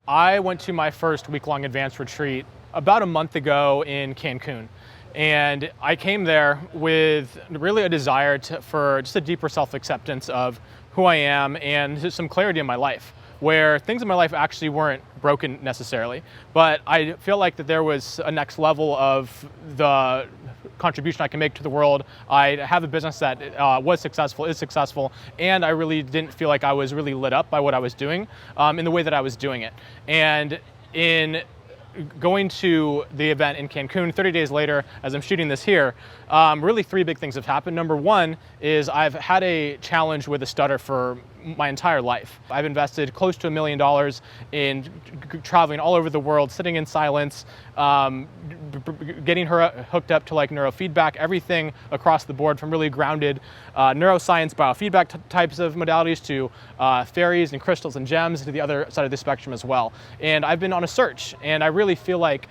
I went to my first week-long advanced retreat about a month ago in Cancun. And I came there with really a desire for just a deeper self-acceptance of who I am and just some clarity in my life, where things in my life actually weren't broken necessarily. But I feel like that there was a next level of the contribution I can make to the world. I have a business that was successful, is successful, and I really didn't feel like I was really lit up by what I was doing in the way that I was doing it. And in going to the event in Cancun 30 days later, as I'm shooting this here, really three big things have happened. Number one is I've had a challenge with a stutter for my entire life. I've invested close to $1 million in traveling all over the world, sitting in silence, getting her hooked up to like neurofeedback, everything across the board, from really grounded neuroscience, biofeedback types of modalities to fairies and crystals and gems, to the other side of the spectrum as well. And I've been on a search, and I really feel like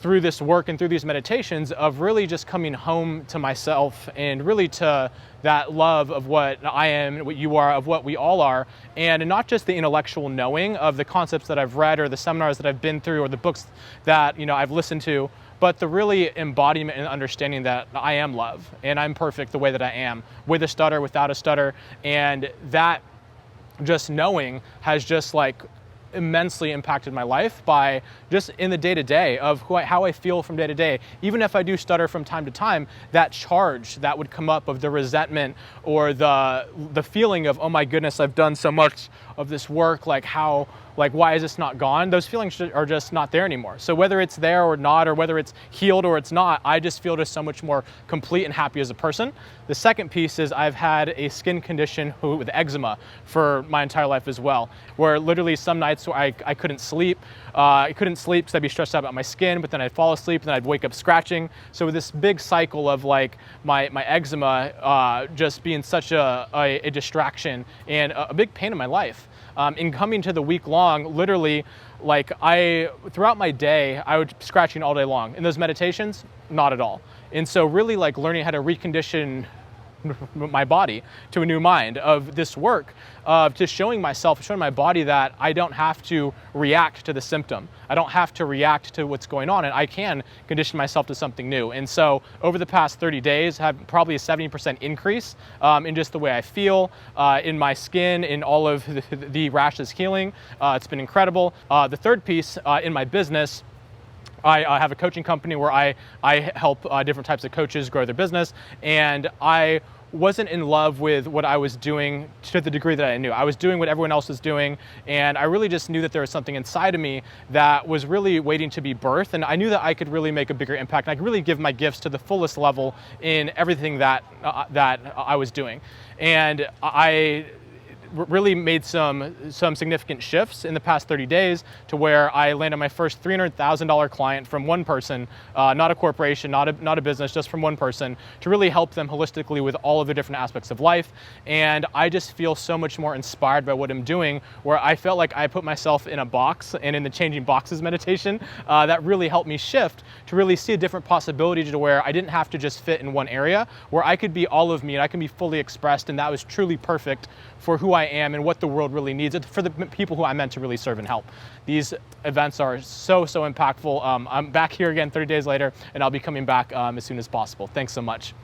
through this work and through these meditations, of really just coming home to myself and really to that love of what I am, what you are, of what we all are, and not just the intellectual knowing of the concepts that I've read or the seminars that I've been through or the books that I've listened to, but the really embodiment and understanding that I am love and I'm perfect the way that I am, with a stutter, without a stutter, and that just knowing has just like immensely impacted my life by just in the day-to-day of how I feel from day to day. Even if I do stutter from time to time, that charge that would come up of the resentment or the feeling of, oh my goodness, I've done so much of this work, why is this not gone? Those feelings are just not there anymore. So whether it's there or not, or whether it's healed or it's not, I just feel just so much more complete and happy as a person. The second piece is I've had a skin condition with eczema for my entire life as well, where literally some nights where I couldn't sleep. I couldn't sleep because I'd be stressed out about my skin, but then I'd fall asleep and then I'd wake up scratching. So this big cycle of like my eczema just being such a distraction and a big pain in my life. In coming to the week long, literally, throughout my day, I would be scratching all day long. In those meditations, not at all. And so really learning how to recondition my body to a new mind of this work of just showing my body that I don't have to react to the symptom. I don't have to react to what's going on, and I can condition myself to something new. And so over the past 30 days, have probably a 70% increase in just the way I feel, in my skin, in all of the rashes healing. It's been incredible. The third piece in my business, I have a coaching company where I help different types of coaches grow their business, and I wasn't in love with what I was doing to the degree that I knew. I was doing what everyone else was doing, and I really just knew that there was something inside of me that was really waiting to be birthed, and I knew that I could really make a bigger impact, and I could really give my gifts to the fullest level in everything that I was doing. And I really made some significant shifts in the past 30 days to where I landed my first $300,000 client from one person, not a corporation, not a business, just from one person, to really help them holistically with all of the different aspects of life. And I just feel so much more inspired by what I'm doing, where I felt like I put myself in a box, and in the changing boxes meditation, that really helped me shift to really see a different possibility to where I didn't have to just fit in one area, where I could be all of me and I can be fully expressed, and that was truly perfect for who I am and what the world really needs, for the people who I'm meant to really serve and help. These events are so impactful. I'm back here again 30 days later, and I'll be coming back as soon as possible. Thanks so much.